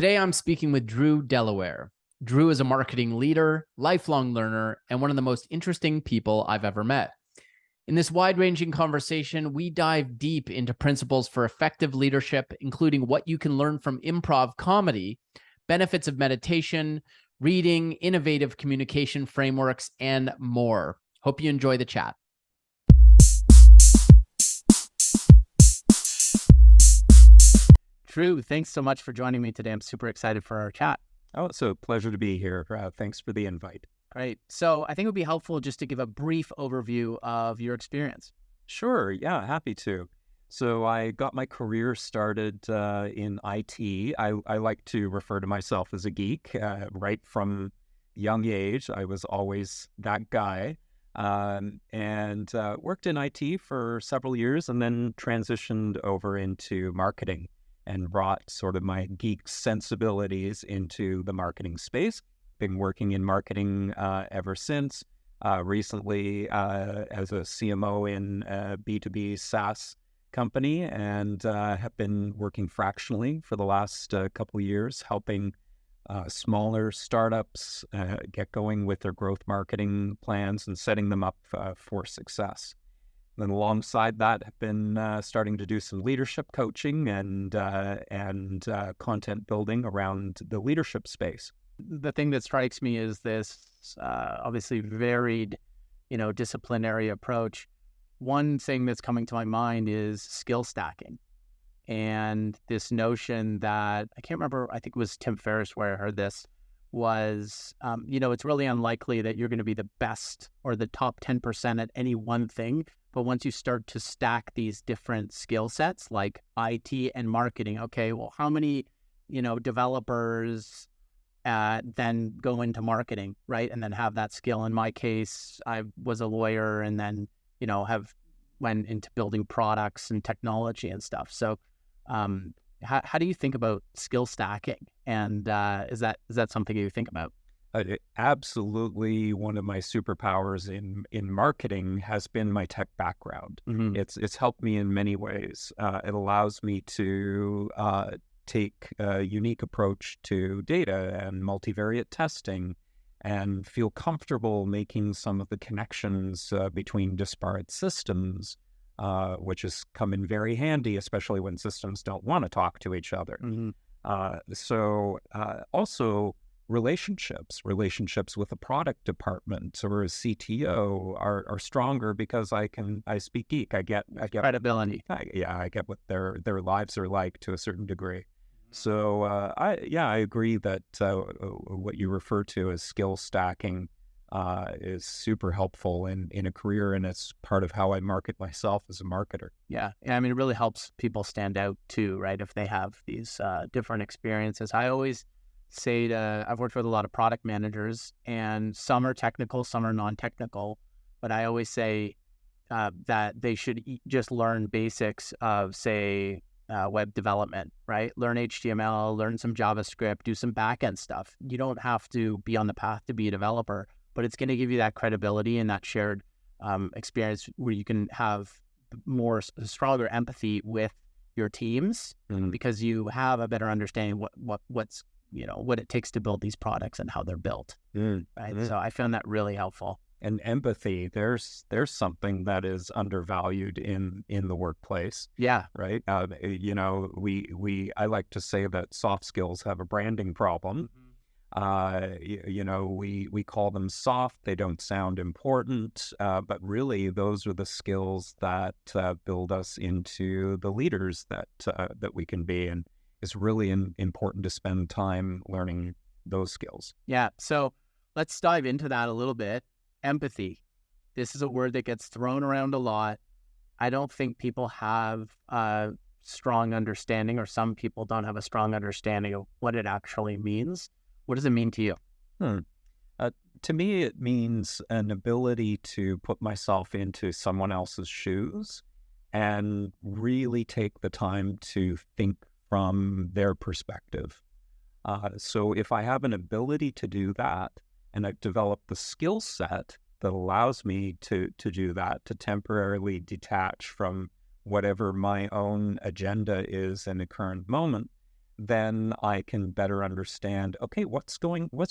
Today, I'm speaking with Drew Delaware. Drew is a marketing leader, lifelong learner, and one of the most interesting people I've ever met. In this wide-ranging conversation, we dive deep into principles for effective leadership, including what you can learn from improv comedy, benefits of meditation, reading, innovative communication frameworks, and more. Hope you enjoy the chat. Drew, thanks so much for joining me today. I'm super excited for our chat. Oh, it's a pleasure to be here. Thanks for the invite. Great. So I think it would be helpful just to give a brief overview of your experience. Sure. Yeah, happy to. So I got my career started in IT. I like to refer to myself as a geek. Right from young age, I was always that guy. And worked in IT for several years and then transitioned over into marketing and brought sort of my geek sensibilities into the marketing space. Been working in marketing ever since. Recently as a CMO in a B2B SaaS company, and have been working fractionally for the last couple of years, helping smaller startups get going with their growth marketing plans and setting them up for success. Then alongside that, I've been starting to do some leadership coaching and content building around the leadership space. The thing that strikes me is this obviously varied, disciplinary approach. One thing that's coming to my mind is skill stacking, and this notion that I can't remember. I think it was Tim Ferriss where I heard this was, it's really unlikely that you're going to be the best or the top 10% at any one thing. But once you start to stack these different skill sets like IT and marketing, okay, well, how many, developers then go into marketing, right? And then have that skill. In my case, I was a lawyer and then, went into building products and technology and stuff. So how do you think about skill stacking? And is that something you think about? Absolutely, one of my superpowers in marketing has been my tech background. Mm-hmm. It's helped me in many ways. It allows me to take a unique approach to data and multivariate testing and feel comfortable making some of the connections between disparate systems, which has come in very handy, especially when systems don't want to talk to each other. Mm-hmm. Also relationships with a product department or a CTO are stronger because I speak geek. I get credibility. I get what their lives are like to a certain degree. So I agree that what you refer to as skill stacking is super helpful in a career, and it's part of how I market myself as a marketer. Yeah. I mean, it really helps people stand out too, right? If they have these different experiences. I always say I've worked with a lot of product managers, and some are technical, some are non-technical, but I always say that they should just learn basics of, say, web development, right? Learn HTML, learn some JavaScript, do some backend stuff. You don't have to be on the path to be a developer, but it's going to give you that credibility and that shared experience where you can have stronger empathy with your teams, because you have a better understanding what's what it takes to build these products and how they're built. Right. So I found that really helpful. And empathy, there's something that is undervalued in the workplace. Yeah. Right. I like to say that soft skills have a branding problem. We call them soft. They don't sound important, but really those are the skills that build us into the leaders that we can be. And it's really important to spend time learning those skills. Yeah. So let's dive into that a little bit. Empathy. This is a word that gets thrown around a lot. I don't think people have a strong understanding, or some people don't have a strong understanding of what it actually means. What does it mean to you? To me, it means an ability to put myself into someone else's shoes and really take the time to think from their perspective. So if I have an ability to do that, and I've developed the skill set that allows me to do that, to temporarily detach from whatever my own agenda is in the current moment, then I can better understand, okay, what's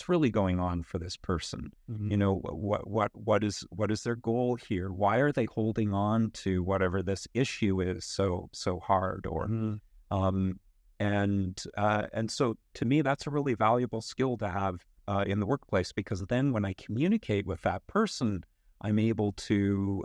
really going on for this person? Mhm. You know, what is their goal here? Why are they holding on to whatever this issue is so hard? Or Mhm. and so to me, that's a really valuable skill to have in the workplace, because then when I communicate with that person, I'm able to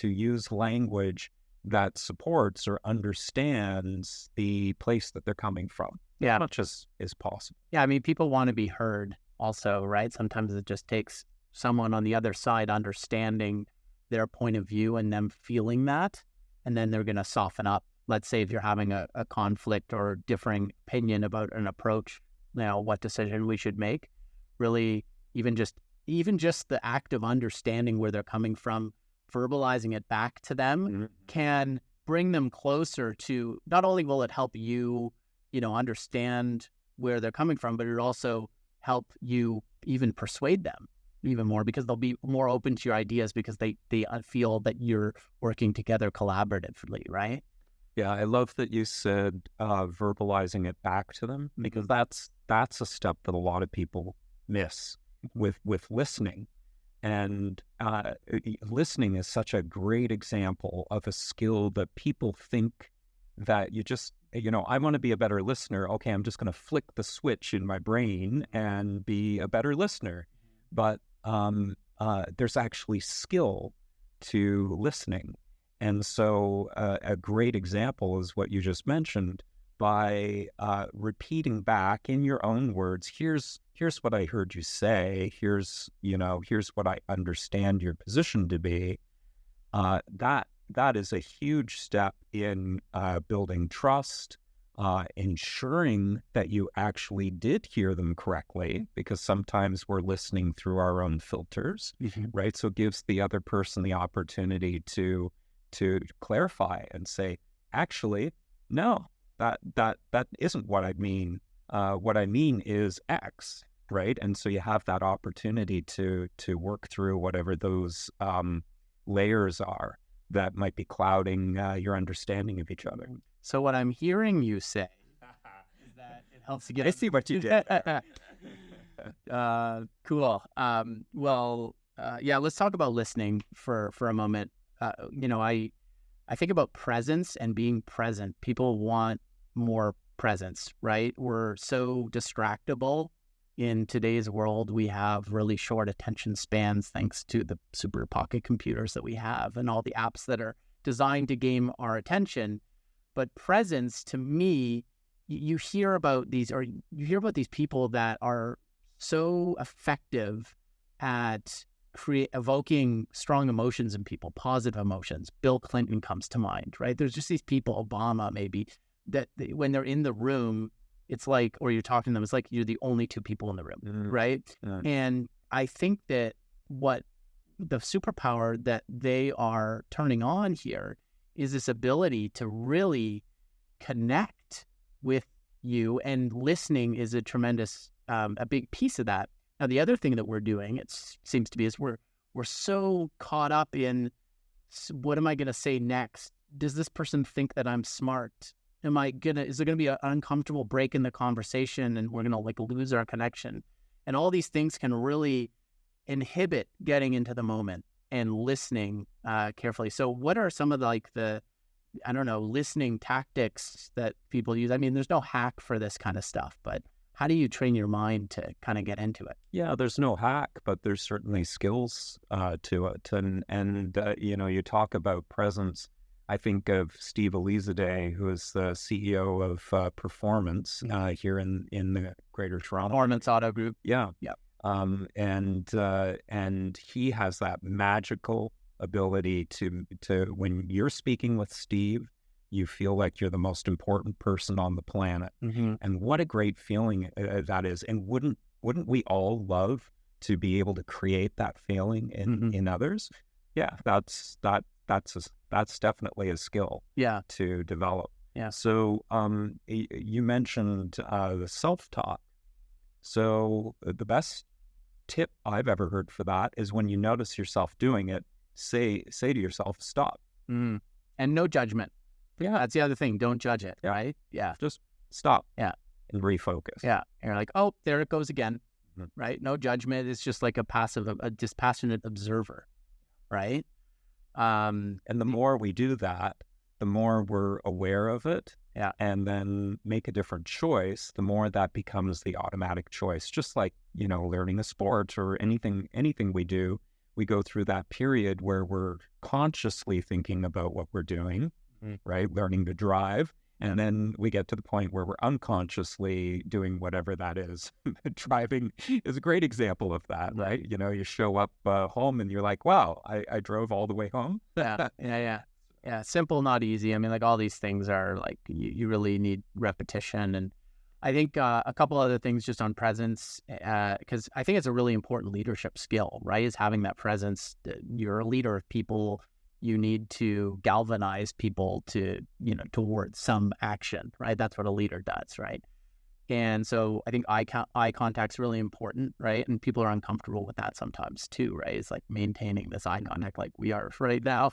use language that supports or understands the place that they're coming from, Yeah. as much as is possible. Yeah, I mean, people want to be heard also, right? Sometimes it just takes someone on the other side understanding their point of view and them feeling that, and then they're going to soften up. Let's say if you're having a conflict or differing opinion about an approach, what decision we should make, really even just the act of understanding where they're coming from, verbalizing it back to them can bring them closer to, not only will it help you, understand where they're coming from, but it also help you even persuade them even more, because they'll be more open to your ideas because they feel that you're working together collaboratively, right? Yeah, I love that you said verbalizing it back to them, because that's a step that a lot of people miss with listening. And listening is such a great example of a skill that people think that you just, I want to be a better listener. Okay, I'm just going to flick the switch in my brain and be a better listener. But there's actually skill to listening. And so a great example is what you just mentioned, by repeating back in your own words, here's what I heard you say, here's what I understand your position to be. That is a huge step in building trust, ensuring that you actually did hear them correctly, because sometimes we're listening through our own filters, right? So it gives the other person the opportunity to clarify and say, actually, no, that isn't what I mean. What I mean is X, right? And so you have that opportunity to work through whatever those layers are that might be clouding your understanding of each other. So what I'm hearing you say is that it helps to get... I see what you did. Cool. Yeah, let's talk about listening for a moment. I think about presence and being present. People want more presence, right? We're so distractible in today's world. We have really short attention spans thanks to the super pocket computers that we have and all the apps that are designed to game our attention. But presence, to me, you hear about these people that are so effective at evoking strong emotions in people, positive emotions. Bill Clinton comes to mind, right? There's just these people, Obama maybe, that when they're in the room, it's like, or you're talking to them, it's like you're the only two people in the room, right? And I think that what the superpower that they are turning on here is this ability to really connect with you, and listening is a tremendous, a big piece of that. Now, the other thing that we're doing, it seems to be, is we're so caught up in, what am I going to say next? Does this person think that I'm smart? Is there going to be an uncomfortable break in the conversation and we're going to lose our connection? And all these things can really inhibit getting into the moment and listening carefully. So what are some of the listening tactics that people use? I mean, there's no hack for this kind of stuff, but how do you train your mind to kind of get into it? Yeah, there's no hack, but there's certainly skills to it. And you talk about presence. I think of Steve Elizadeh, who is the CEO of Performance here in the Greater Toronto. Performance Auto Group. Yeah. Yeah. And he has that magical ability to when you're speaking with Steve, you feel like you're the most important person on the planet. And what a great feeling that is. And wouldn't we all love to be able to create that feeling in others? Yeah, that's definitely a skill to develop. Yeah. So you mentioned the self-talk. So the best tip I've ever heard for that is, when you notice yourself doing it, say to yourself, stop. And no judgment. Yeah, that's the other thing. Don't judge it, right? Yeah. Just stop, Yeah. and refocus. Yeah. And you're like, oh, there it goes again, Mhm. right? No judgment. It's just like a dispassionate observer, right? And the more we do that, the more we're aware of it, Yeah. and then make a different choice, the more that becomes the automatic choice. Just like, learning a sport or anything we do, we go through that period where we're consciously thinking about what we're doing, right? Learning to drive. And then we get to the point where we're unconsciously doing whatever that is. Driving is a great example of that, right? You show up home and you're like, wow, I drove all the way home. Yeah. Simple, not easy. I mean, like all these things are like, you really need repetition. And I think a couple other things just on presence, because I think it's a really important leadership skill, right? Is having that presence. You're a leader of people. You need to galvanize people to, towards some action, right? That's what a leader does, right? And so I think eye contact's really important, right? And people are uncomfortable with that sometimes too, right? It's like maintaining this eye contact like we are right now.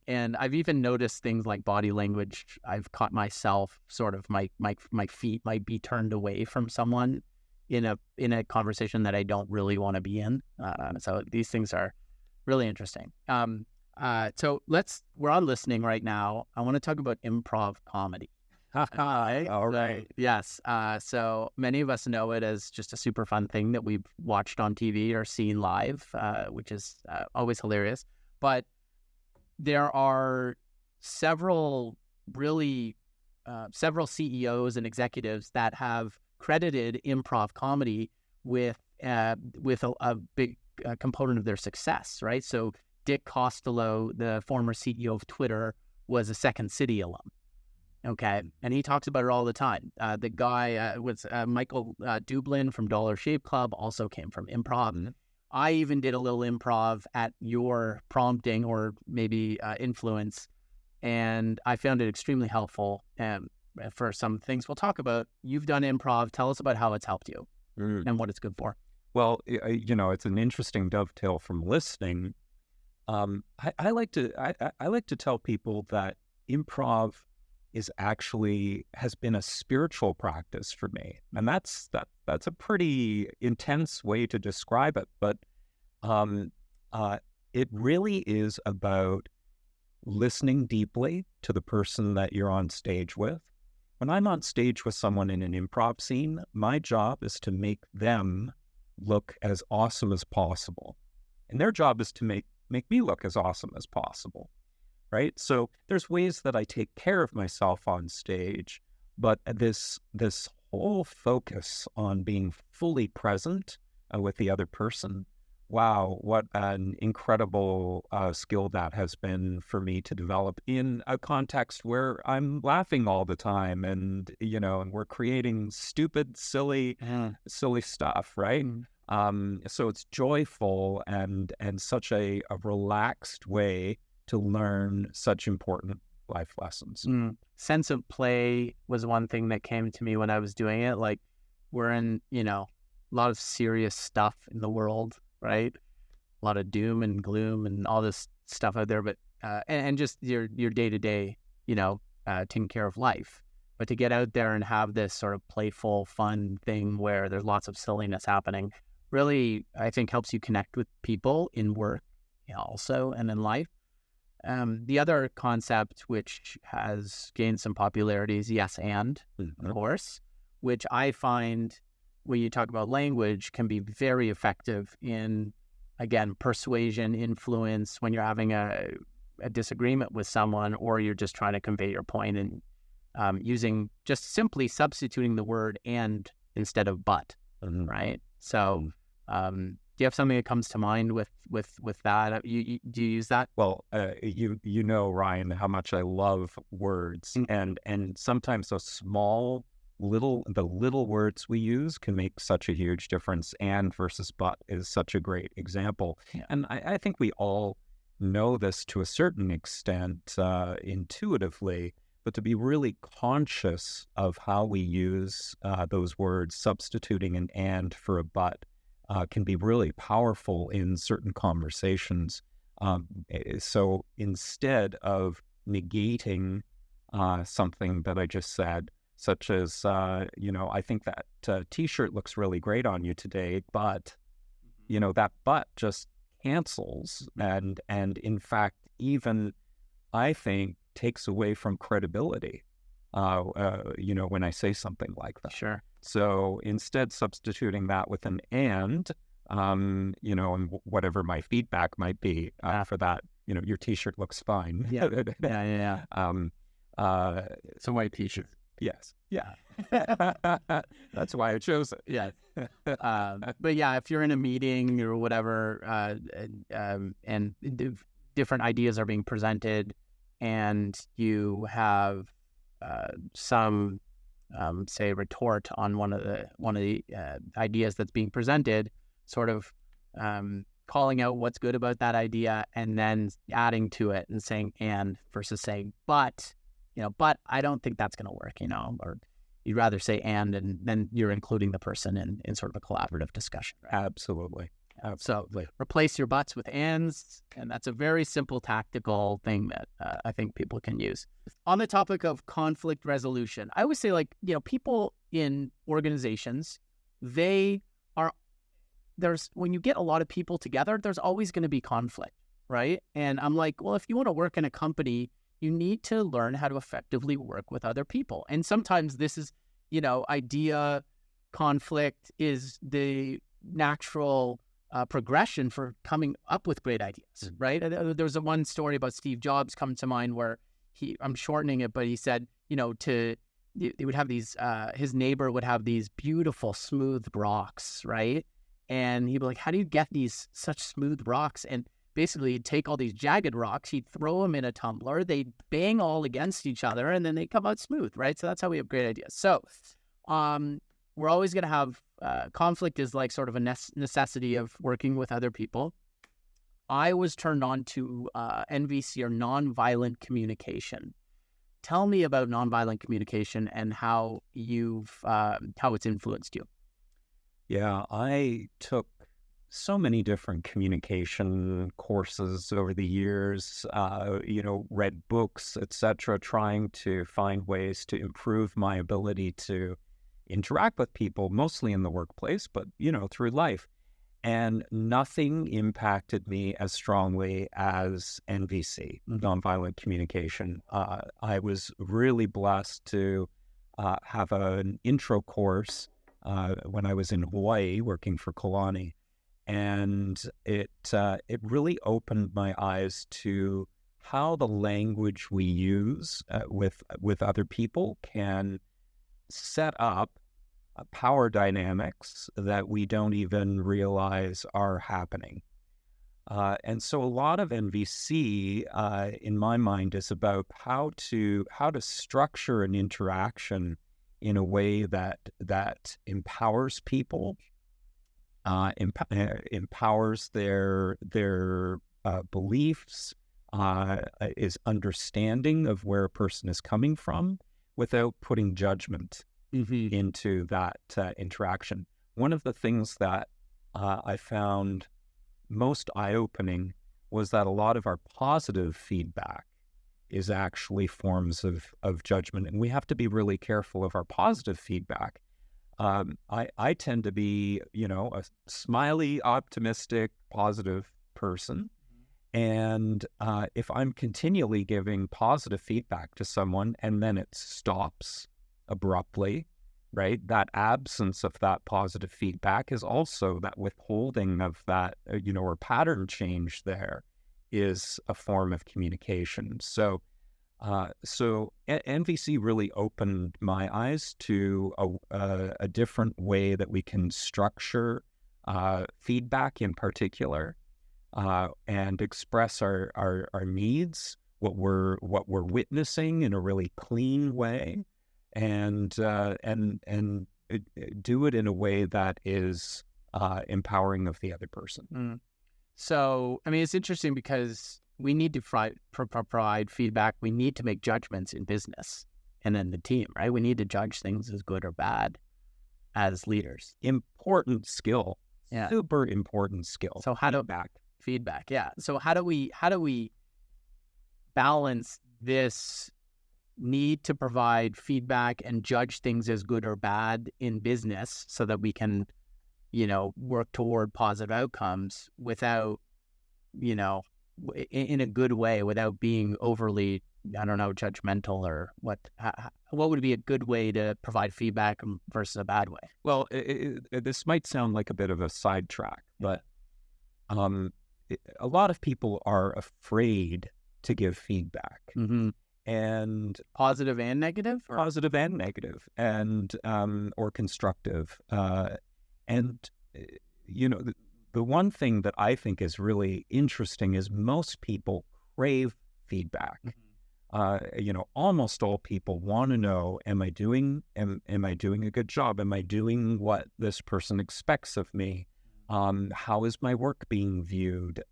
And I've even noticed things like body language. I've caught myself sort of my feet might be turned away from someone in a conversation that I don't really want to be in. So these things are really interesting. So we're on listening right now. I want to talk about improv comedy. All right. Yes. So many of us know it as just a super fun thing that we've watched on TV or seen live, which is always hilarious. But there are several CEOs and executives that have credited improv comedy with a big component of their success, right? So Dick Costello, the former CEO of Twitter, was a Second City alum. Okay. And he talks about it all the time. The guy was Michael Dublin from Dollar Shave Club, also came from improv. Mm-hmm. I even did a little improv at your prompting or maybe influence, and I found it extremely helpful for some things we'll talk about. You've done improv. Tell us about how it's helped you and what it's good for. Well, it's an interesting dovetail from listening. I like to tell people that improv has been a spiritual practice for me, and that's a pretty intense way to describe it. But it really is about listening deeply to the person that you're on stage with. When I'm on stage with someone in an improv scene, my job is to make them look as awesome as possible, and their job is to make me look as awesome as possible. Right? So there's ways that I take care of myself on stage, but this whole focus on being fully present with the other person, wow, what an incredible skill that has been for me to develop in a context where I'm laughing all the time and, and we're creating stupid, silly stuff, right? So it's joyful and such a relaxed way to learn such important life lessons. Sense of play was one thing that came to me when I was doing it. Like, we're in, a lot of serious stuff in the world, right? A lot of doom and gloom and all this stuff out there, but and just your day-to-day, taking care of life. But to get out there and have this sort of playful, fun thing where there's lots of silliness happening, really, I think helps you connect with people in work also and in life. The other concept which has gained some popularity is yes and, of course, which I find when you talk about language can be very effective in, again, persuasion, influence, when you're having a disagreement with someone or you're just trying to convey your point and using just simply substituting the word and instead of but, right? So do you have something that comes to mind with that? Do you use that? Well, you know, Ryan, how much I love words, and sometimes those little words we use can make such a huge difference. And versus but is such a great example. Yeah. And I think we all know this to a certain extent intuitively, but to be really conscious of how we use those words, substituting an and for a but, can be really powerful in certain conversations. So instead of negating something that I just said, such as, I think that T-shirt looks really great on you today, but, that but just cancels and in fact, even I think takes away from credibility, when I say something like that. Sure. So instead substituting that with an and whatever my feedback might be for that, your T-shirt looks fine. Yeah. It's a white T-shirt. Yes. Yeah. That's why I chose it. Yeah. But yeah, if you're in a meeting or whatever, and different ideas are being presented, and you have some say retort on one of the ideas that's being presented, sort of calling out what's good about that idea, and then adding to it and saying and versus saying but I don't think that's going to work, or you'd rather say and then you're including the person in sort of a collaborative discussion. Right? Absolutely. So replace your buts with ands, and that's a very simple tactical thing that I think people can use. On the topic of conflict resolution, I always say, people in organizations, when you get a lot of people together, there's always going to be conflict, right? And I'm like, well, if you want to work in a company, you need to learn how to effectively work with other people. And sometimes this is, idea conflict is the natural progression for coming up with great ideas, right? There's one story about Steve Jobs come to mind where I'm shortening it, but he said, they would have these, his neighbor would have these beautiful smooth rocks, right? And he'd be like, how do you get these such smooth rocks? And basically he'd take all these jagged rocks, he'd throw them in a tumbler, they'd bang all against each other, and then they come out smooth, right? So that's how we have great ideas. So we're always going to have conflict is like sort of a necessity of working with other people. I was turned on to NVC, or nonviolent communication. Tell me about nonviolent communication and how it's influenced you. Yeah, I took so many different communication courses over the years, read books, etc., trying to find ways to improve my ability to interact with people, mostly in the workplace, but, through life. And nothing impacted me as strongly as NVC, nonviolent communication. I was really blessed to have an intro course when I was in Hawaii working for Kalani. And it really opened my eyes to how the language we use with other people can set up power dynamics that we don't even realize are happening. And so a lot of NVC, in my mind, is about how to structure an interaction in a way that empowers people, empowers their beliefs, is understanding of where a person is coming from without putting judgment into that interaction. One of the things that I found most eye-opening was that a lot of our positive feedback is actually forms of judgment, and we have to be really careful of our positive feedback. I tend to be, a smiley, optimistic, positive person. And if I'm continually giving positive feedback to someone and then it stops abruptly, right, that absence of that positive feedback is also that withholding of that, or pattern change there is a form of communication. So NVC really opened my eyes to a different way that we can structure feedback in particular, and express our needs, what we're witnessing in a really clean way, and do it in a way that is empowering of the other person. So, it's interesting because we need to provide feedback. We need to make judgments in business and in the team, right? We need to judge things as good or bad as leaders. Important skill. Yeah. Super important skill. So feedback. Yeah. So how do we balance this need to provide feedback and judge things as good or bad in business so that we can, work toward positive outcomes without, in a good way, without being overly, judgmental, or what would be a good way to provide feedback versus a bad way? Well, this might sound like a bit of a sidetrack, but a lot of people are afraid to give feedback. Mm-hmm. And positive and negative, and or constructive. And the one thing that I think is really interesting is most people crave feedback. Mm-hmm. Almost all people want to know, am I doing a good job? Am I doing what this person expects of me? How is my work being viewed?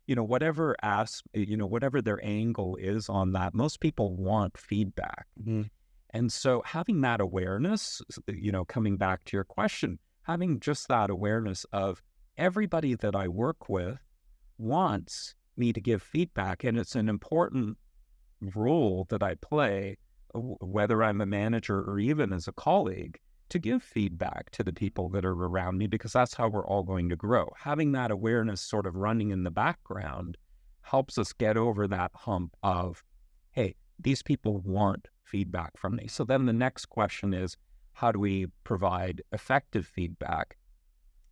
Whatever their angle is on that, most people want feedback. Mm-hmm. And so having that awareness, coming back to your question, having just that awareness of everybody that I work with wants me to give feedback, and it's an important role that I play, whether I'm a manager or even as a colleague, to give feedback to the people that are around me, because that's how we're all going to grow. Having that awareness sort of running in the background helps us get over that hump of, hey, these people want feedback from me. So then the next question is, how do we provide effective feedback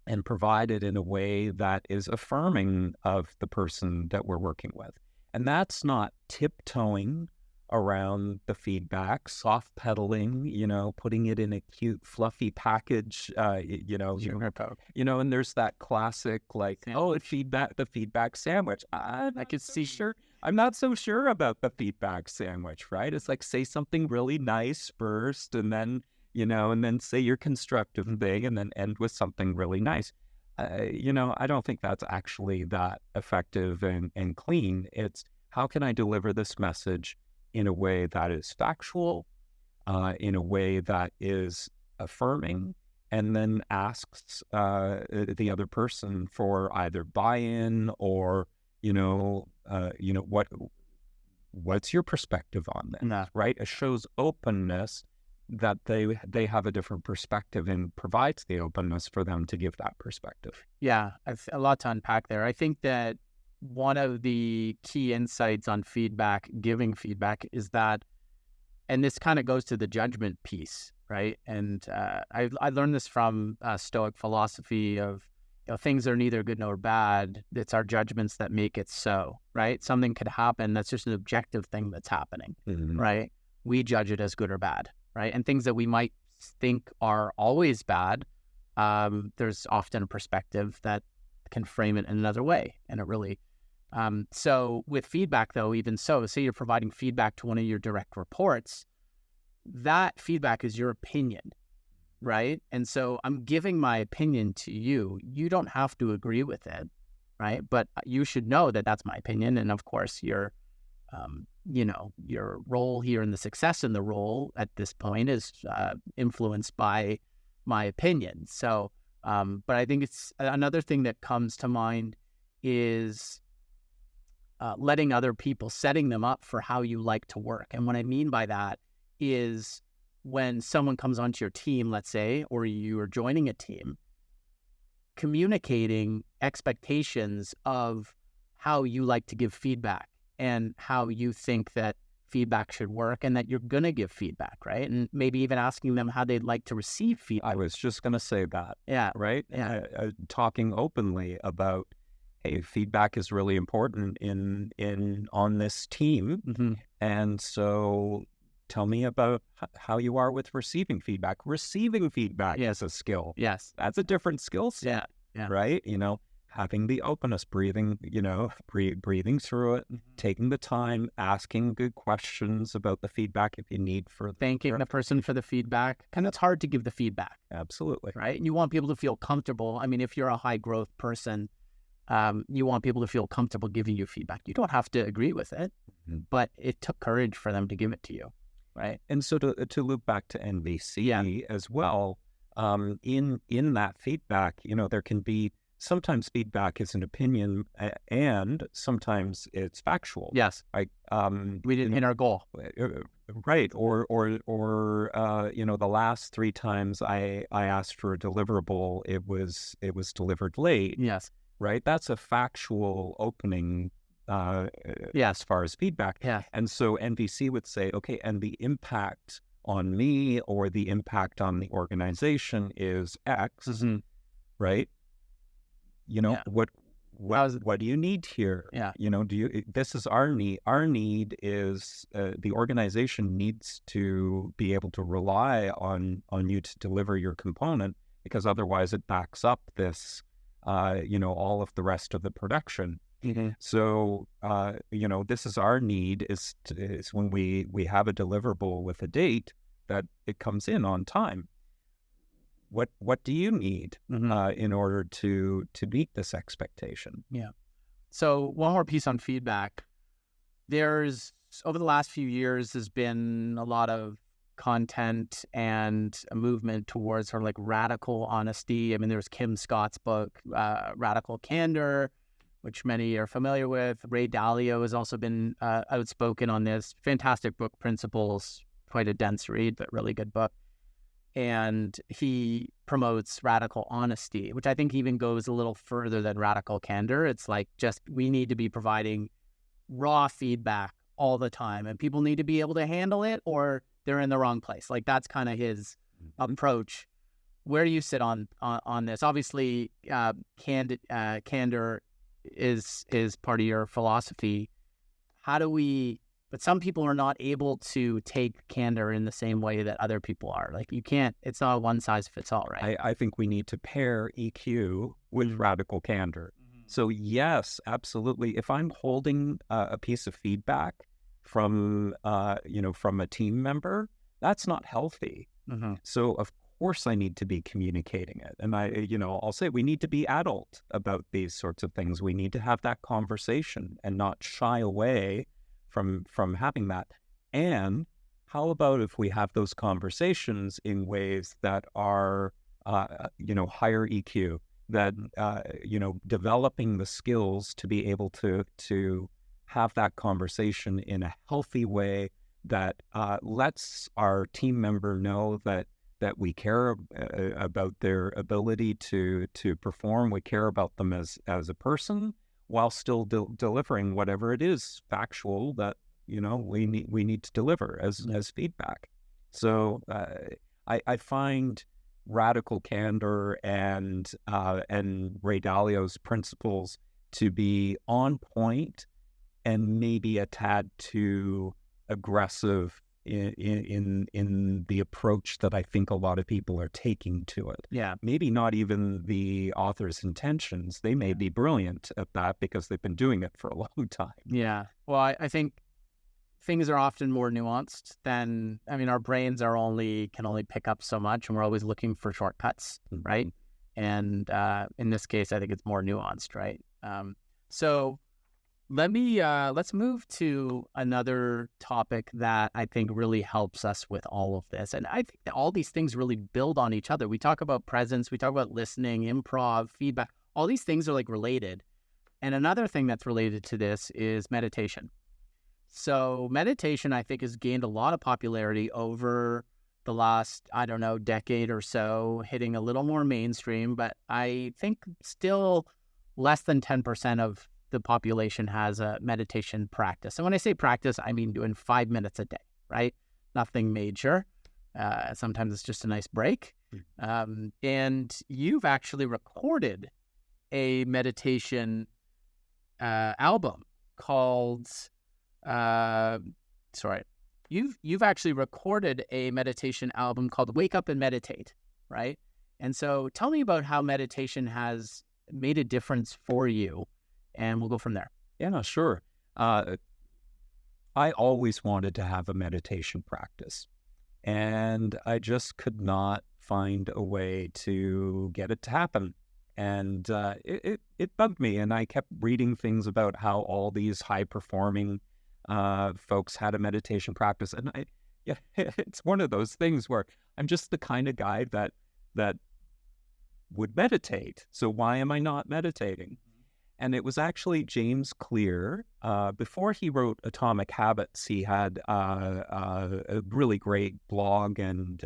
and provide it in a way that is affirming of the person that we're working with? And that's not tiptoeing around the feedback, soft pedaling, putting it in a cute, fluffy package, and there's that classic, like, the feedback sandwich. I'm not so sure about the feedback sandwich, right? It's like, say something really nice first, and then say your constructive thing, and then end with something really nice. I don't think that's actually that effective and clean. It's, how can I deliver this message in a way that is factual, in a way that is affirming, and then asks the other person for either buy-in or, what's your perspective on this, right? It shows openness that they have a different perspective, and provides the openness for them to give that perspective. Yeah, a lot to unpack there. I think that one of the key insights on giving feedback, is that, and this kind of goes to the judgment piece, right? And I learned this from Stoic philosophy of, things are neither good nor bad. It's our judgments that make it so, right? Something could happen that's just an objective thing that's happening, mm-hmm. right? We judge it as good or bad, right? And things that we might think are always bad, there's often a perspective that can frame it in another way, and it really. So with feedback, though, even so, say you're providing feedback to one of your direct reports, that feedback is your opinion, right? And so I'm giving my opinion to you. You don't have to agree with it, right? But you should know that that's my opinion. And of course, your role here and the success in the role at this point is influenced by my opinion. So, but I think it's another thing that comes to mind is letting other people, setting them up for how you like to work. And what I mean by that is, when someone comes onto your team, let's say, or you are joining a team, communicating expectations of how you like to give feedback and how you think that feedback should work, and that you're going to give feedback, right? And maybe even asking them how they'd like to receive feedback. I was just going to say that. Yeah. Right? Yeah. Talking openly about, hey, feedback is really important on this team. Mm-hmm. And so tell me about how you are with receiving feedback. Receiving feedback is a skill. Yes. That's a different skill set. Yeah. Right? Having the openness, breathing through it, mm-hmm. taking the time, asking good questions about the feedback if you need for thanking the person for the feedback. And it's hard to give the feedback. Absolutely. Right? And you want people to feel comfortable. I mean, if you're a high growth person, you want people to feel comfortable giving you feedback. You don't have to agree with it, mm-hmm. but it took courage for them to give it to you, right? And so to loop back to NVC as well, in that feedback, there can be sometimes feedback is an opinion, and sometimes it's factual. Yes. Like, We didn't hit our goal. right. Or the last 3 times I asked for a deliverable, it was delivered late. Yes. Right. That's a factual opening, Yes. as far as feedback. Yeah. And so NVC would say, okay, and the impact on me or the impact on the organization is X. Mm-hmm. Right. Yeah. What do you need here? Yeah. This is our need. Our need is, the organization needs to be able to rely on you to deliver your component, because otherwise it backs up this, all of the rest of the production. Mm-hmm. So, this is our need is when we have a deliverable with a date that it comes in on time. What do you need, in order to meet this expectation? Yeah. So one more piece on feedback. There's, over the last few years, there's been a lot of content and a movement towards sort of like radical honesty. I mean, there's Kim Scott's book, Radical Candor, which many are familiar with. Ray Dalio has also been outspoken on this. Fantastic book, Principles, quite a dense read, but really good book. And he promotes radical honesty, which I think even goes a little further than radical candor. It's like, just, we need to be providing raw feedback all the time, and people need to be able to handle it, or they're in the wrong place. Like, that's kind of his approach. Where do you sit on this? Obviously, candor is part of your philosophy. But some people are not able to take candor in the same way that other people are. Like, you can't, it's not a one size fits all, right? I think we need to pair EQ with radical candor. So yes, absolutely. If I'm holding a piece of feedback from a team member, that's not healthy. So of course I need to be communicating it. And I'll say we need to be adult about these sorts of things. We need to have that conversation and not shy away from having that. And how about if we have those conversations in ways that are, higher EQ, that, developing the skills to be able to have that conversation in a healthy way that lets our team member know that we care about their ability to perform. We care about them as a person, while still delivering whatever it is factual that we need to deliver as feedback. So I find radical candor and Ray Dalio's principles to be on point, and maybe a tad too aggressive in the approach that I think a lot of people are taking to it. Yeah. Maybe not even the author's intentions. They may be brilliant at that because they've been doing it for a long time. Yeah. Well, I think things are often more nuanced than, our brains can only pick up so much, and we're always looking for shortcuts, right? And in this case, I think it's more nuanced, right? So let's move to another topic that I think really helps us with all of this. And I think that all these things really build on each other. We talk about presence, we talk about listening, improv, feedback. All these things are like related. And another thing that's related to this is meditation. So meditation, I think, has gained a lot of popularity over the last, decade or so, hitting a little more mainstream, but I think still less than 10% of the population has a meditation practice. And when I say practice, I mean doing 5 minutes a day, right? Nothing major. Sometimes it's just a nice break. And you've actually recorded a meditation album called, you've actually recorded a meditation album called Wake Up and Meditate, right? And so tell me about how meditation has made a difference for you, and we'll go from there. Yeah, no, sure. I always wanted to have a meditation practice, and I just could not find a way to get it to happen. And it bugged me, and I kept reading things about how all these high-performing folks had a meditation practice. And it's one of those things where I'm just the kind of guy that would meditate. So why am I not meditating? And it was actually James Clear. Before he wrote Atomic Habits, he had a really great blog and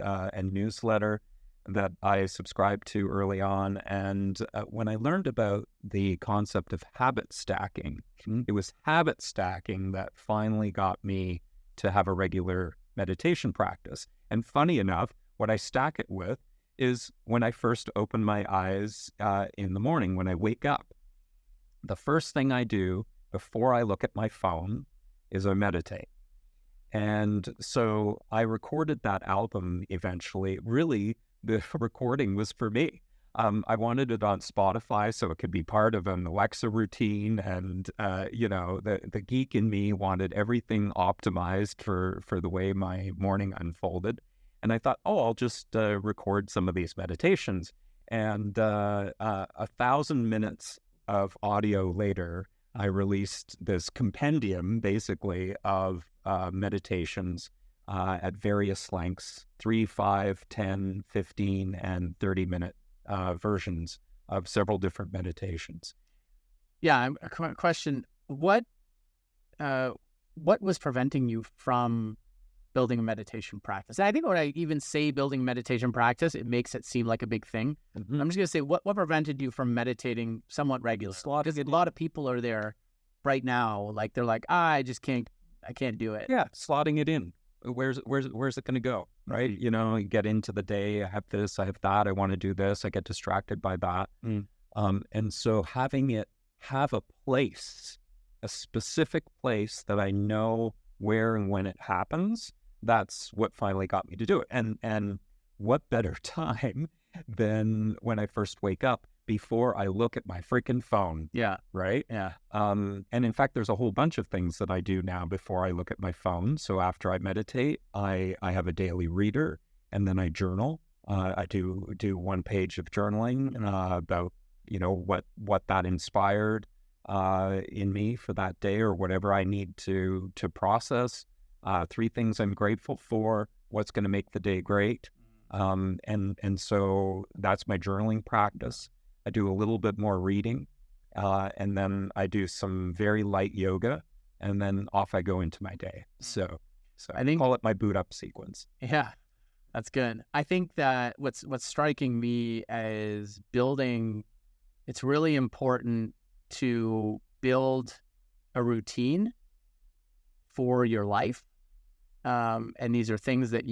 newsletter that I subscribed to early on. And when I learned about the concept of habit stacking, it was habit stacking that finally got me to have a regular meditation practice. And funny enough, what I stack it with is when I first open my eyes in the morning, when I wake up. The first thing I do before I look at my phone is I meditate. And so I recorded that album eventually. Really, the recording was for me. I wanted it on Spotify so it could be part of an Alexa routine. And, the geek in me wanted everything optimized for the way my morning unfolded. And I thought, I'll just record some of these meditations. And 1,000 minutes of audio later, I released this compendium, basically, of meditations at various lengths, 3, 5, 10, 15, and 30-minute versions of several different meditations. Yeah, a question. What was preventing you from building a meditation practice? And I think when I even say building a meditation practice, it makes it seem like a big thing. Mm-hmm. I'm just going to say, what prevented you from meditating somewhat regularly? Because a lot of people are there right now, like they're like, I can't do it. Yeah, slotting it in. Where's it going to go, right? Mm-hmm. You get into the day, I have this, I have that, I want to do this, I get distracted by that. And so having it have a place, a specific place that I know where and when it happens, that's what finally got me to do it. And what better time than when I first wake up before I look at my freaking phone. Yeah. Right? Yeah. And in fact, there's a whole bunch of things that I do now before I look at my phone. So after I meditate, I have a daily reader, and then I journal. I do 1 page of journaling about, what that inspired in me for that day, or whatever I need to process. 3 things I'm grateful for, what's going to make the day great. And so that's my journaling practice. I do a little bit more reading, and then I do some very light yoga, and then off I go into my day. So I call it my boot up sequence. Yeah, that's good. I think that what's striking me as building, it's really important to build a routine for your life. And these are things that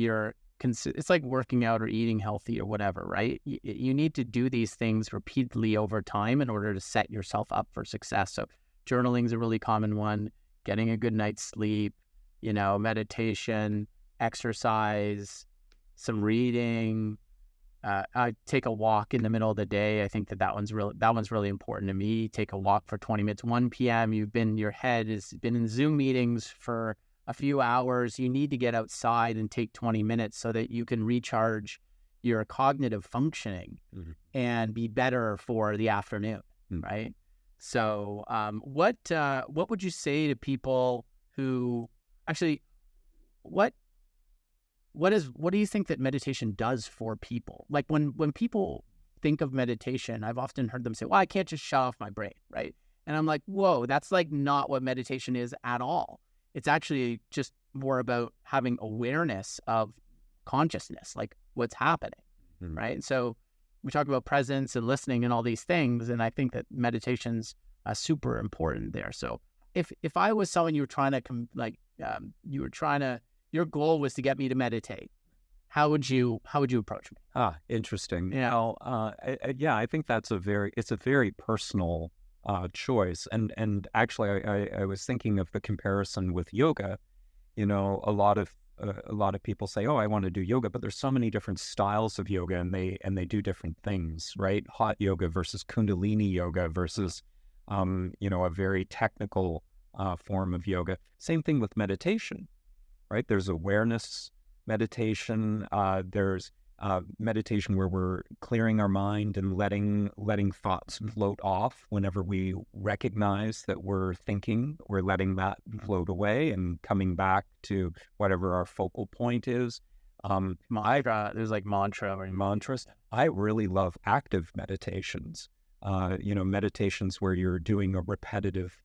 it's like working out or eating healthy or whatever, right? You need to do these things repeatedly over time in order to set yourself up for success. So journaling is a really common one, getting a good night's sleep, meditation, exercise, some reading. I take a walk in the middle of the day. I think that one's really important to me. Take a walk for 20 minutes, 1 p.m. Your head has been in Zoom meetings for a few hours. You need to get outside and take 20 minutes so that you can recharge your cognitive functioning and be better for the afternoon, right? So what would you say to people who actually, what do you think that meditation does for people? Like when people think of meditation, I've often heard them say, well, I can't just shut off my brain, right? And I'm like, whoa, that's like not what meditation is at all. It's actually just more about having awareness of consciousness, like what's happening, right? And so we talk about presence and listening and all these things, and I think that meditation's super important there. So if I was someone you were trying to your goal was to get me to meditate, how would you approach me? Interesting. Yeah. I think it's a very personal choice. And actually, I was thinking of the comparison with yoga. A lot of people say, "Oh, I want to do yoga," but there's so many different styles of yoga, and they do different things, right? Hot yoga versus Kundalini yoga versus, a very technical form of yoga. Same thing with meditation, right? There's awareness meditation. There's meditation where we're clearing our mind and letting thoughts float off. Whenever we recognize that we're thinking, we're letting that float away and coming back to whatever our focal point is. Mantra, there's like mantra or Mantras. I really love active meditations. Meditations where you're doing a repetitive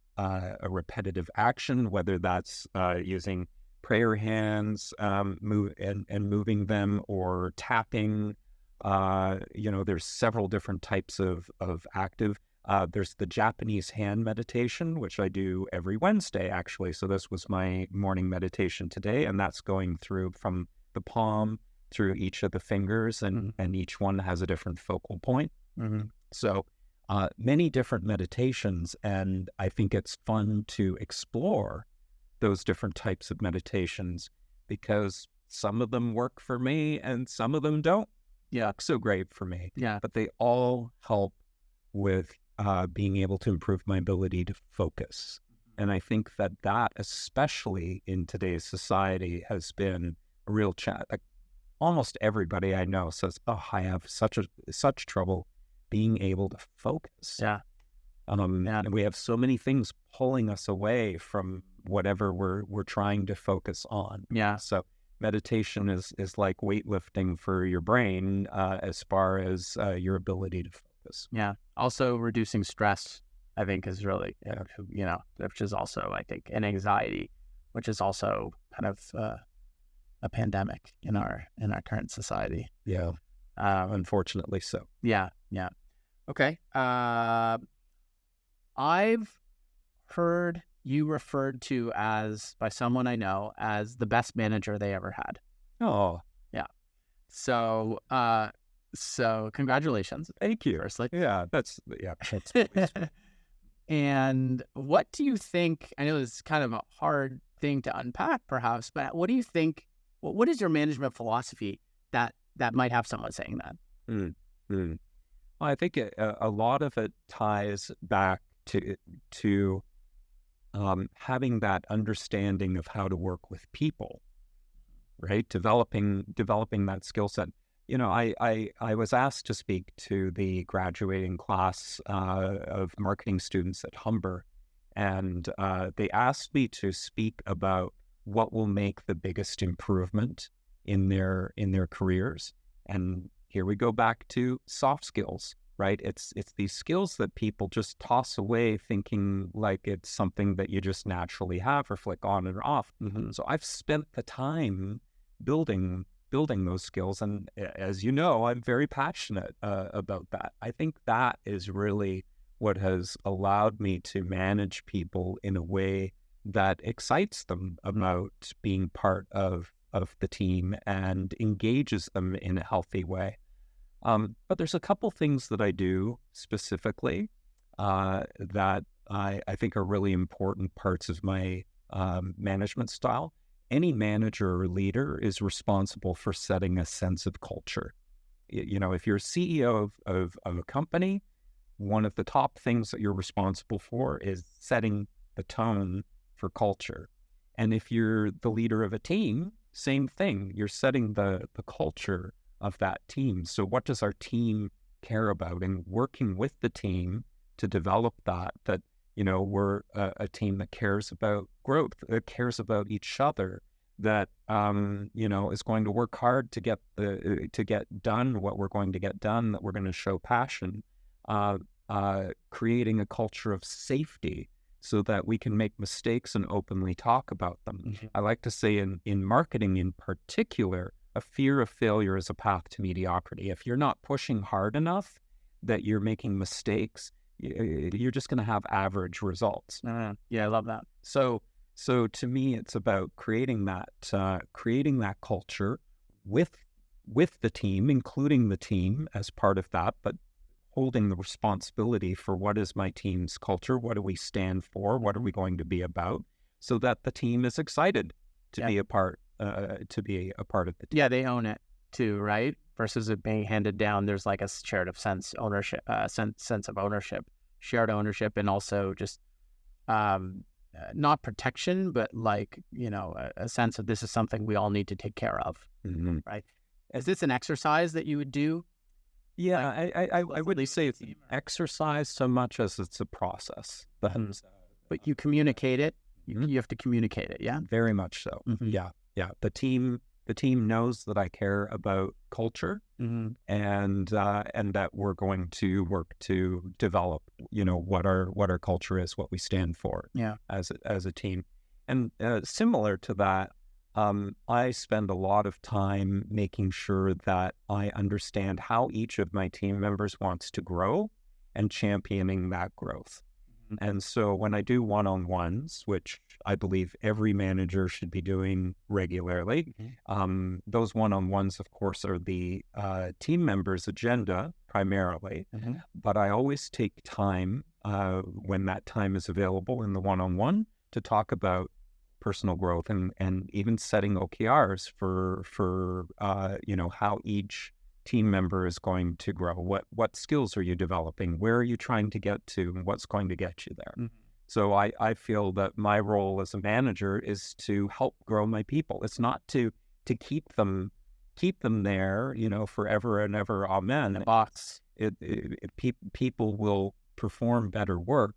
action, whether that's using prayer hands, moving them, or tapping. There's several different types of active. There's the Japanese hand meditation, which I do every Wednesday, actually. So this was my morning meditation today, and that's going through from the palm through each of the fingers, and each one has a different focal point. So many different meditations, and I think it's fun to explore those different types of meditations because some of them work for me and some of them don't work so great for me. But they all help with being able to improve my ability to focus. And I think that especially in today's society has been a real challenge. Like, almost everybody I know says, "Oh, I have such trouble being able to focus." And we have so many things pulling us away from whatever we're trying to focus on. So meditation is like weightlifting for your brain as far as your ability to focus. Also reducing stress, I think, is really, which is also, I think, and anxiety, which is also kind of a pandemic in our current society. Unfortunately so. Okay. I've heard you referred to by someone I know as the best manager they ever had. Oh, So congratulations. Thank you. Firstly. That's And what do you think? I know this is kind of a hard thing to unpack, perhaps, but what do you think? What is your management philosophy that might have someone saying that? Well, I think a lot of it ties back to having that understanding of how to work with people, right? Developing that skill set. I was asked to speak to the graduating class of marketing students at Humber, and they asked me to speak about what will make the biggest improvement in their careers. And here we go back to soft skills, right? It's these skills that people just toss away thinking like it's something that you just naturally have or flick on and off. So I've spent the time building those skills. And as you know, I'm very passionate about that. I think that is really what has allowed me to manage people in a way that excites them about being part of the team and engages them in a healthy way. But there's a couple things that I do specifically that I think are really important parts of my management style. Any manager or leader is responsible for setting a sense of culture. If you're a CEO of a company, one of the top things that you're responsible for is setting the tone for culture. And if you're the leader of a team, same thing. You're setting the culture of that team. So what does our team care about? And working with the team to develop that we're a team that cares about growth, that cares about each other, that is going to work hard to get done what we're going to get done, that we're going to show passion, creating a culture of safety so that we can make mistakes and openly talk about them. I like to say in marketing in particular, a fear of failure is a path to mediocrity. If you're not pushing hard enough, that you're making mistakes, you're just going to have average results. I love that. So to me, it's about creating that culture with the team, including the team as part of that, but holding the responsibility for what is my team's culture, what do we stand for, what are we going to be about, so that the team is excited to be a part of the team. Yeah, they own it too, right? Versus it being handed down. There's like a shared sense of ownership, shared ownership, and also just not protection, but like a sense of this is something we all need to take care of, right? Is this an exercise that you would do? Yeah, I wouldn't say it's an exercise so much as it's a process. But you communicate it. You have to communicate it. Yeah, very much so. Yeah. The team the team knows that I care about culture, and that we're going to work to develop, what our culture is, what we stand for, as a team. And similar to that, I spend a lot of time making sure that I understand how each of my team members wants to grow and championing that growth. And so when I do one-on-ones, which I believe every manager should be doing regularly, those one-on-ones, of course, are the team members' agenda primarily. But I always take time when that time is available in the one-on-one to talk about personal growth and even setting OKRs for how each team member is going to grow. What skills are you developing? Where are you trying to get to? And what's going to get you there? So I feel that my role as a manager is to help grow my people. It's not to keep them there, forever and ever. Amen. The box. People will perform better work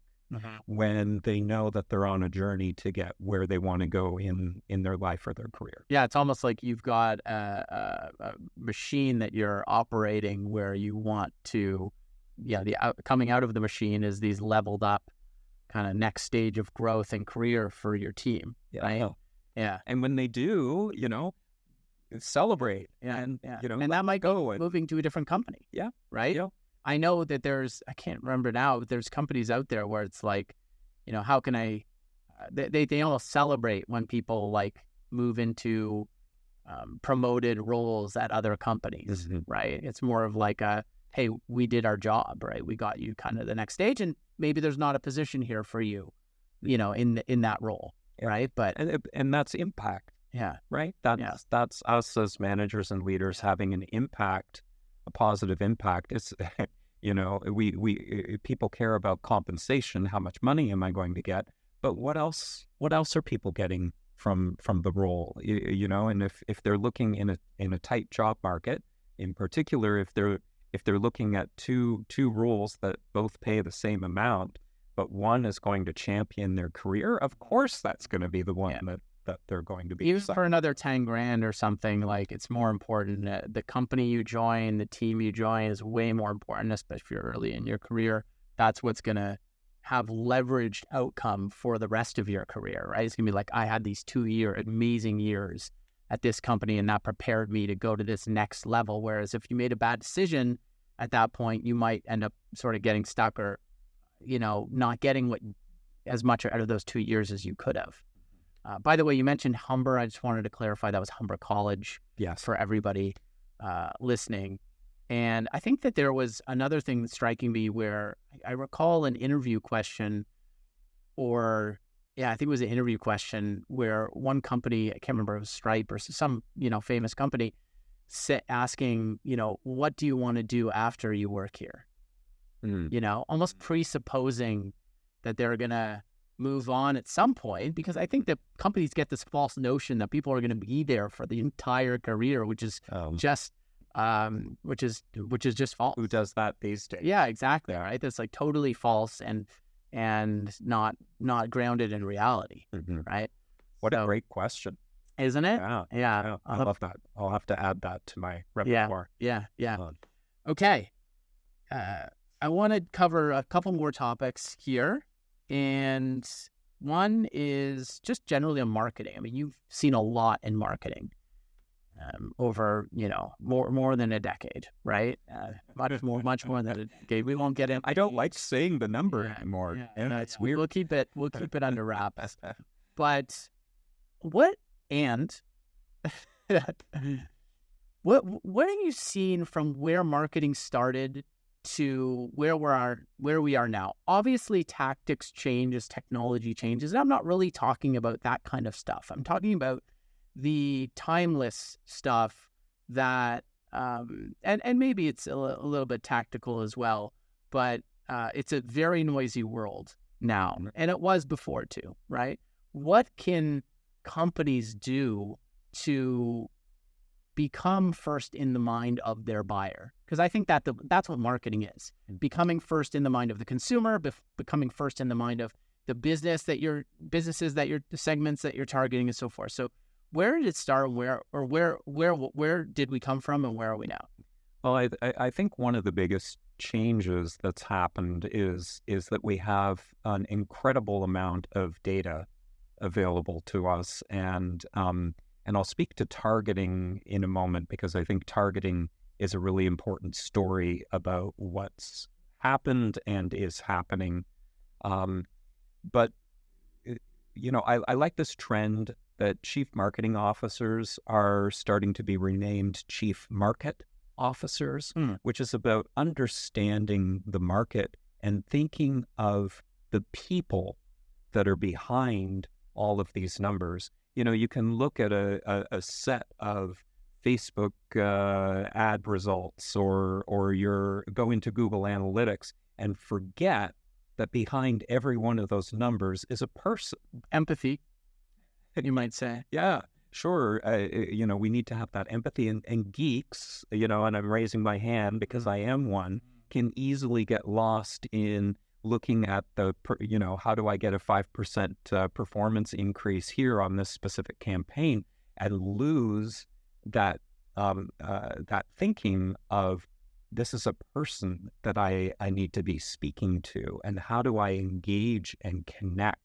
when they know that they're on a journey to get where they want to go in their life or their career. Yeah, it's almost like you've got a machine that you're operating where you want to, coming out of the machine is these leveled up kind of next stage of growth and career for your team. Right? Yeah. And when they do, celebrate. And that might go moving to a different company. Yeah. Right? Yeah. I know that I can't remember now, but there's companies out there where it's like, how can I, they almost celebrate when people like move into promoted roles at other companies, right? It's more of like hey, we did our job, right? We got you kind of the next stage, and maybe there's not a position here for you, in that role, right? But and that's impact. Yeah. Right? That's us as managers and leaders having an impact, a positive impact. It's, we people care about compensation. How much money am I going to get? But what else are people getting from the role? And if they're looking in a tight job market, in particular, if they're looking at two roles that both pay the same amount, but one is going to champion their career, of course that's going to be the one that they're going to be. Even for another 10 grand or something, like it's more important that the company you join, the team you join is way more important, especially if you're early in your career. That's what's going to have leveraged outcome for the rest of your career, right? It's going to be like, I had these 2 amazing years at this company and that prepared me to go to this next level. Whereas if you made a bad decision at that point, you might end up sort of getting stuck or, not getting as much out of those 2 years as you could have. By the way, you mentioned Humber. I just wanted to clarify that was Humber College for everybody listening. And I think that there was another thing that's striking me where I recall an interview question I think it was an interview question where one company, I can't remember if it was Stripe or some, famous company, asking, what do you want to do after you work here? Almost presupposing that they're going to move on at some point, because I think that companies get this false notion that people are going to be there for the entire career, which is just false. Who does that these days? Yeah, exactly. Right. That's like totally false and not grounded in reality. Right. What a great question, isn't it? Yeah. I love that. I'll have to add that to my repertoire. Yeah. Okay. I want to cover a couple more topics here. And one is just generally on marketing. I mean, you've seen a lot in marketing over, more than a decade, right? Much more than a decade. We won't get in. I don't like saying the number anymore. Yeah, it's weird. We'll keep it under wraps. But what have you seen from where marketing started to where we are now? Obviously, tactics change as technology changes. And I'm not really talking about that kind of stuff. I'm talking about the timeless stuff that, and maybe it's a little bit tactical as well, but it's a very noisy world now, and it was before too, right? What can companies do to become first in the mind of their buyer? Because I think that's what marketing is. Becoming first in the mind of the consumer, becoming first in the mind of the the segments that you're targeting and so forth. So where did it start? Where did we come from, and where are we now? Well, I think one of the biggest changes that's happened is that we have an incredible amount of data available to us, and I'll speak to targeting in a moment, because I think targeting is a really important story about what's happened and is happening. But I like this trend that chief marketing officers are starting to be renamed chief market officers, which is about understanding the market and thinking of the people that are behind all of these numbers. You can look at a set of Facebook ad results or go into Google Analytics and forget that behind every one of those numbers is a person. Empathy, you might say. Yeah, sure. We need to have that empathy, and geeks, and I'm raising my hand because I am one, can easily get lost in looking at how do I get a 5% performance increase here on this specific campaign, and lose that thinking of, this is a person that I need to be speaking to, and how do I engage and connect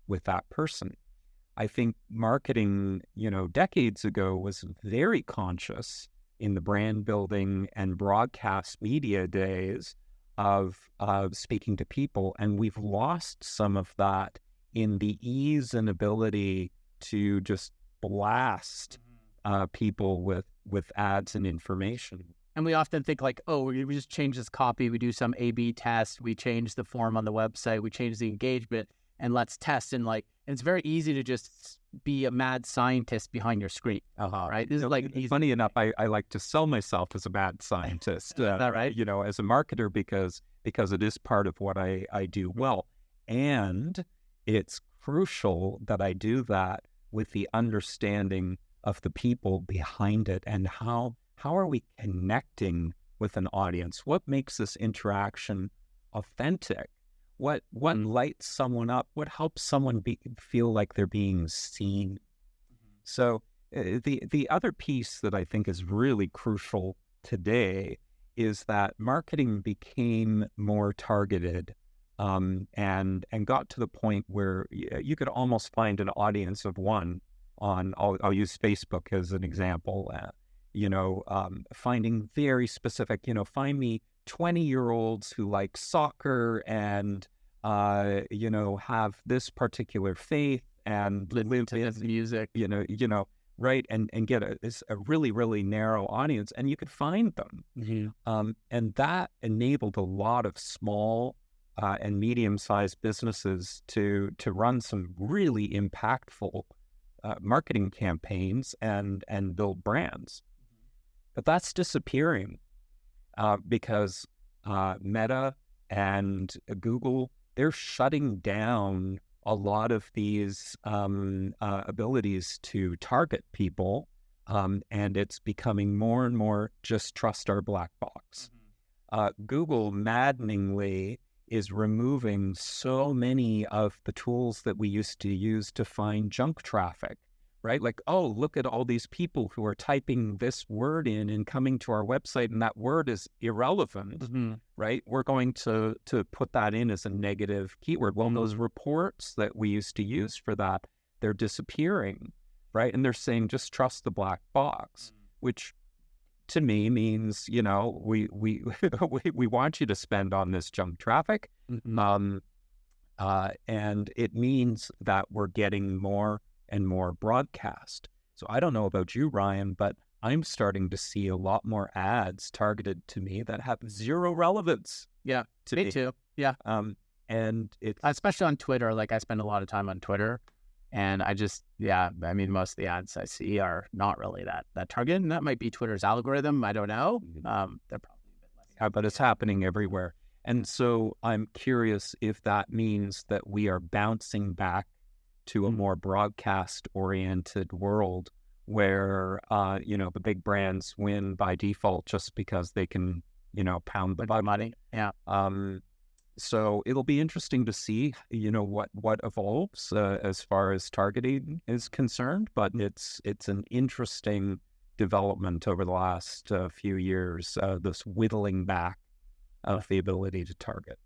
with that person? I think marketing, decades ago was very conscious in the brand building and broadcast media days of speaking to people, and we've lost some of that in the ease and ability to just blast people with ads and information. And we often think like, oh, we just change this copy, we do some A/B test, we change the form on the website, we change the engagement, and let's test. And it's very easy to just be a mad scientist behind your screen, right? This is easy. Funny enough, I like to sell myself as a mad scientist, is that right? As a marketer, because it is part of what I do well. And it's crucial that I do that with the understanding of the people behind it, and how are we connecting with an audience? What makes this interaction authentic? What lights someone up? What helps someone feel like they're being seen? So the other piece that I think is really crucial today is that marketing became more targeted, and got to the point where you could almost find an audience of one on, I'll use Facebook as an example, finding very specific, find me 20-year-olds who like soccer and, have this particular faith and live in music, right, and get a really, really narrow audience, and you could find them. And that enabled a lot of small and medium-sized businesses to run some really impactful marketing campaigns and build brands. But that's disappearing because Meta and Google, they're shutting down a lot of these abilities to target people, and it's becoming more and more just trust our black box. Google maddeningly is removing so many of the tools that we used to use to find junk traffic, right? Like, oh, look at all these people who are typing this word in and coming to our website, and that word is irrelevant, right? We're going to put that in as a negative keyword. Well, those reports that we used to use for that, they're disappearing, right? And they're saying, just trust the black box, which to me means, we we want you to spend on this junk traffic. And it means that we're getting more and more broadcast. So I don't know about you, Ryan, but I'm starting to see a lot more ads targeted to me that have zero relevance. Yeah, me too. Yeah. And it's especially on Twitter. Like, I spend a lot of time on Twitter, and most of the ads I see are not really that targeted, and that might be Twitter's algorithm. I don't know. They're probably a bit less. But it's happening everywhere. And so I'm curious if that means that we are bouncing back to a more broadcast-oriented world where, the big brands win by default just because they can, pound the money. Yeah. So it'll be interesting to see, what evolves as far as targeting is concerned. But it's an interesting development over the last few years. This whittling back of the ability to target.